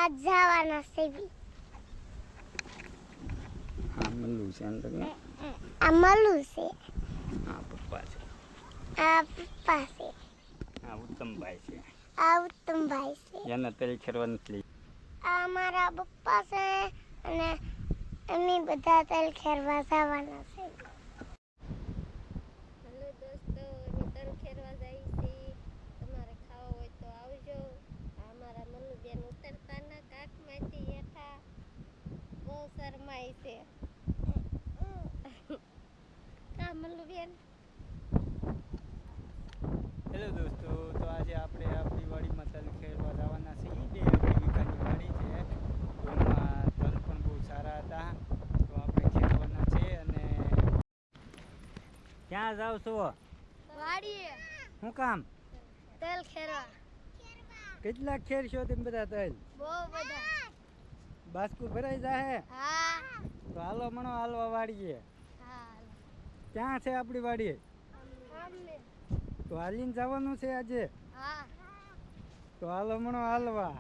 આજ જવાના છે હા મલ્લુ છે અંદર ને આ મલ્લુ છે હા પપ્પા છે આ પપ્પા છે હા ઉત્તમભાઈ છે આ ઉત્તમભાઈ છે એને તેલ ખેરવા નથી આ મારા પપ્પા છે અને અમે બધા તેલ ખેરવા જવાના છે હેલો દોસ્તો અમે તલ ખેરવા જઈએ છીએ તમારે ખાવા હોય તો આવજો આ મારા મનુબેન ઉતરતા ના કાકમાંથી હેઠા બહુ શરમાય છે કા મનુબેન હેલો દોસ્તો તો આજે આપણે આપણી વાડીમાં તલ ખેરવા જવાના છીએ 2 વીઘાની વાડી છે તો એમાં તલ પણ બહુ સારા હતા તો આપણે ખેરવાના છે અને ક્યાં જાવ છો વાડીએ શું કામ તલ ખેરવા કેટલા ખેરશો તમે બધા તલ બહુ બધા બાસ્કુ ભરાઈ જાહે હા તો હાલો મણો હાલવા વાડીએ હા ક્યાં છે આપણી વાડી અમને તો હાલીને જવાનું છે આજે હા તો હાલો મણો હાલવા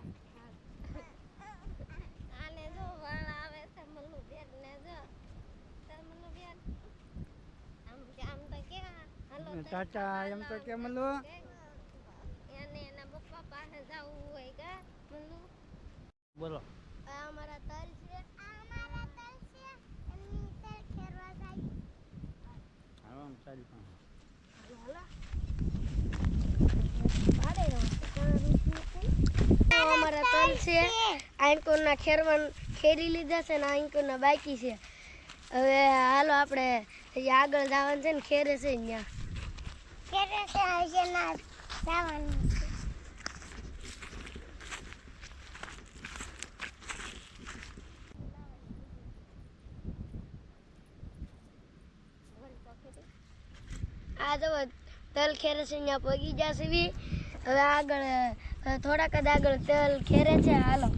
આને જો વાળ આવે છે મનુબેન ને જો તલ મનુબેન આમ તો કે હાલો તલ ટાટા એમ તો કે મલ્લુ એને એના પપ્પા પાસે જવું હોય કા મલ્લુ બોલો આ અમારા તલ છે આ મારા તલ છે અમે તેલ ખેરવા જઈએ હાલો આમ ચાલી પણ અમારા તલ છે આંકોના ખેરી લીધા છે ને આંકોના બાકી છે હવે હાલો આપણે આગળ જવાનું છે ને ખેરે છે અહીંયા ખેરે છે આજે ના જવાનું છે આ જો તલ ખેરે છે અહીંયા પગી જશે બી હવે આગળ થોડાક જ આગળ તલ ખેરે છે હાલો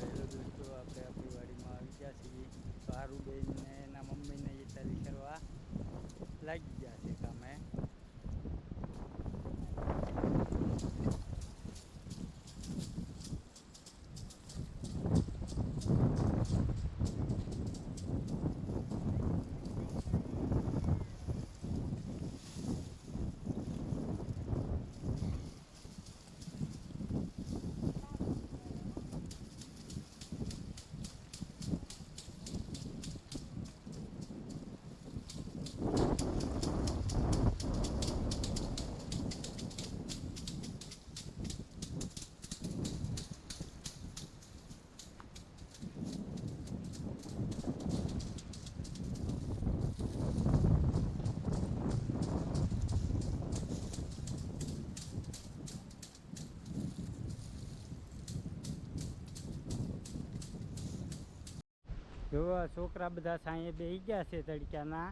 હેલો દોસ્તો આપણે આપણી વાડીમાં આવી ગયા છીએ તો હારુબેન ને એના મમ્મીને એ તલ ખેરવા લાગી ગયા છે કામે જો આ છોકરા બધા સાંયે બેસી ગયા છે તડક્યાના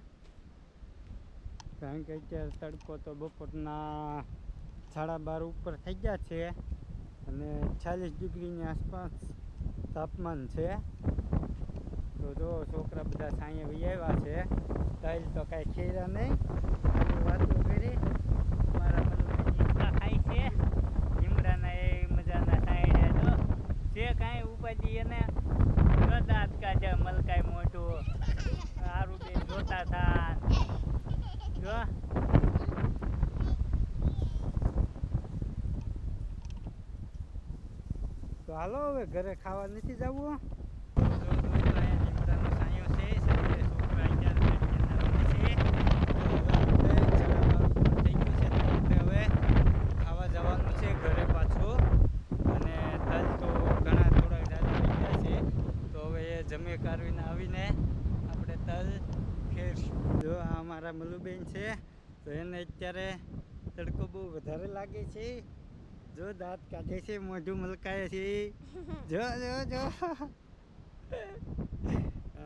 કારણ કે અત્યારે તડકો તો બપોરના 12:30 ઉપર થઈ ગયા છે અને 40 ડિગ્રીની આસપાસ તાપમાન છે તો જો છોકરા બધા સાંયે વહી આવ્યા છે તલ તો કાંઈ ખેરા નહીં ખાલી વાતો કરી મારા મતલબ ઈંડા ખાય છે લીમડાના એ મજાના સાંયડ્યા જો છે કાંઈ ઉપાધિ એને દાંત કાઢે મલકાય મોટું સારું બેન જોતા થા જો તો હાલો હવે ઘરે ખાવા નથી જવું ખાવા જવાનું છે ઘરે પાછું અને તલ તો ઘણા થોડા જાજા છે તો હવે એ જમે કાઢવીને આવીને આપણે તલ ખેરશું જો આ અમારા મલુબેન છે તો એને અત્યારે તડકો બહુ વધારે લાગે છે જો દાંત કાઢે છે, મોઢું મલકાય છે. જો જો જો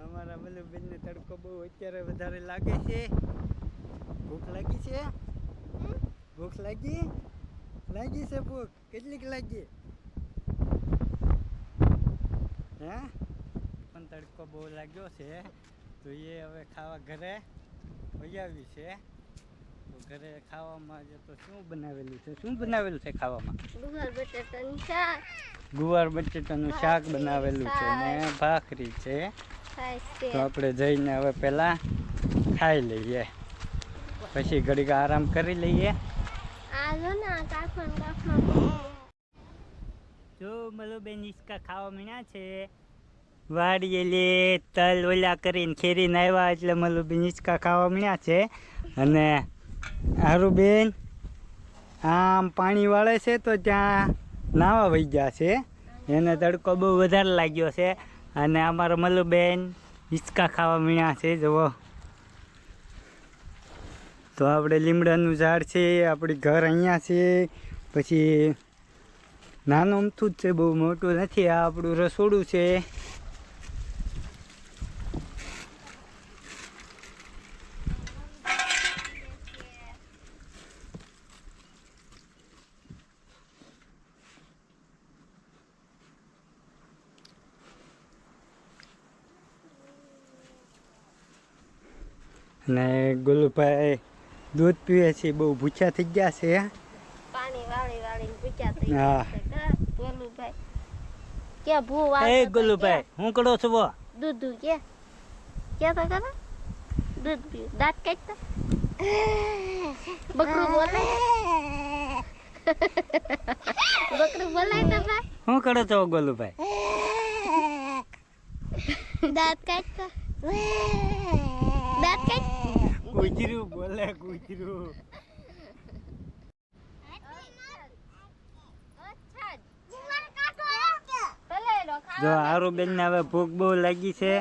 અમારા મલુબેનને તડકો બહુ અત્યારે વધારે લાગે છે. ભૂખ લાગી છે? ભૂખ લાગી છે ભૂખ? કેટલીક લાગી? હે પણ તડકો બહુ લાગ્યો છે તો એ હવે ખાવા ઘરે વહી આવી છે. તો ઘરે ખાવામાં જે તો શું બનાવેલું છે? શું બનાવેલું છે ખાવામાં? ગુવાર બટેટાનું શાક બનાવેલું છે ને ભાખરી છે. તો આપણે જઈને હવે પહેલા ખાઈ લઈએ, પછી ઘડીક આરામ કરી લઈએ. જો મલુબેન ઈસકા ખાવા મીણ્યા છે. વાડીએ લે તલ ઓલા કરીને ખેરીને આવ્યા એટલે મલુબેન ઈસકા ખાવા મીણ્યા છે. અને આરુબેન આમ પાણી વાળે છે તો ત્યાં નાવા વહી ગયા છે. એને તડકો બહુ વધારે લાગ્યો છે. અને અમારા મલુબેન હિંચકા ખાવા મીણ્યા છે. જુઓ તો આપણે લીમડાનું ઝાડ છે, આપણી ઘર અહીંયા છે. પછી નાનું અમથું જ છે, બહુ મોટું નથી. આ આપણું રસોડું છે. અને ગુલુભાઈ દૂધ પીવે છે, બહુ ભૂખ્યા થઈ ગયા છે. પાણી વાળી વાળીને ભૂખ્યા થઈ હા. ગયા છે. ગોલુભાઈ કે ભૂ વાળતો એ તો ગુલુભાઈ હું કરો છો? કે દૂધ કે તો કરે દૂધ પી દાંત કાઢતા બકરું બોલે બકરું બોલાય તો ભાઈ શું કરો છો ગોલુભાઈ? દાંત કાઢતા દાંત કાઢ ગુજરું બોલે ગુજરું. જો આરુબેન ને હવે ભૂખ બહુ લાગી છે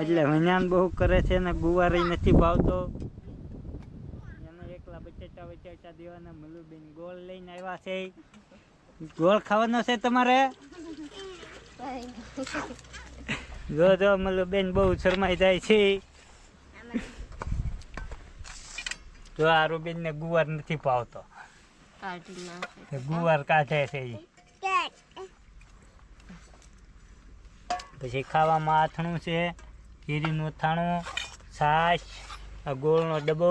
એટલે વૈયાન બહુ કરે છે ને ગુવાર નથી ભાવતો. એને એકલા બટેટા દેવાના. મલુબેન ગોળ લઈને આવ્યા છે. ગોળ ખાવાનો છે તમારે? જો જો મલુબેન બહુ શરમાઈ જાય છે. જો આરુબેન ને ગુવાર નથી ભાવતો, ગુવાર કાઢે છે. પછી ખાવામાં આથણું છે, કેરીનું અથાણું, છાશ, આ ગોળનો ડબ્બો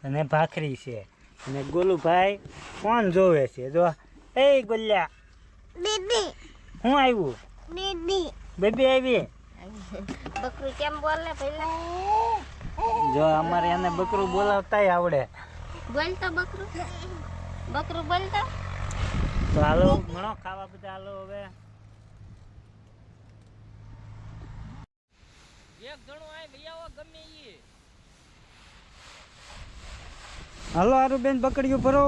અને ભાખરી છે. અને ગોલુભાઈ કોણ જોવે છે? જો એ ગોલ્યા દીદી શું આવ્યું? દીદી બેબી આવી. બકરું કેમ બોલે પેલા જો અમારે એને બકરું બોલાવતાય આવડે. બોલતો બકરું બકરું બોલતો. તો હાલો ઘણો ખાવા બધા હાલો હવે. એક જણો આય લઈ આવો ગમે ઈ. હાલો આરુબેન બકડીયું ભરો.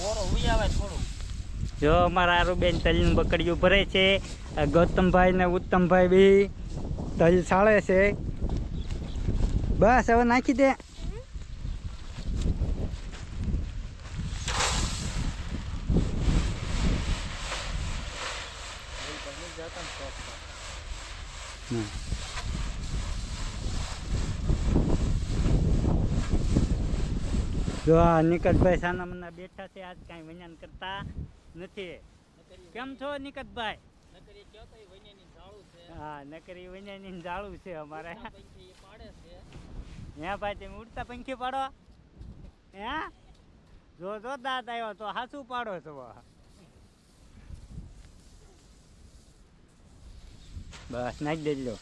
ઓરો ઉઈ આવે થોડું. જો અમારા આરુબેન તલનું બકડીયું ભરે છે. આ ગૌતમભાઈ ને ઉત્તમભાઈ બી તલ છાળે છે. બસ હવે નાખી દે. જો આ નિકટભાઈ સાના મના બેઠા છે. આજ કાંઈ વૈયાન કરતા નથી. કેમ છો નિકટભાઈ? નકરી કયો તો વૈયાની ઝાડું છે. હા નકરી વૈયાની જાળું છે અમારે. પંખી પાડે છે. હે ભાઈ તમે ઉડતા પંખી પાડો? હે જો દાંત આવ્યો તો હાચું પાડો છો. બસ નાખી દેજો.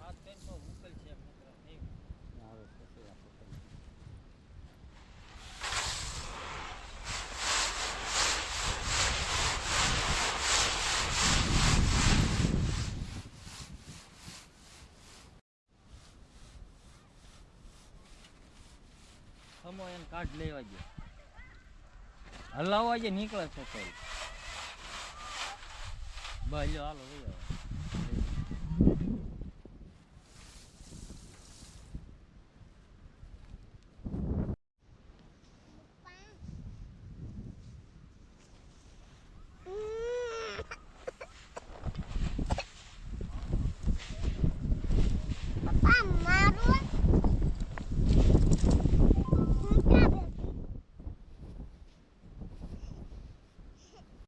હાથ કરીને તો મોકલશે એમ નકર નહીં. ખમો એને કાઢ લેવા ગયો હલાવવા જે નીકળે છે તો બસ હાલો લઈ આવો.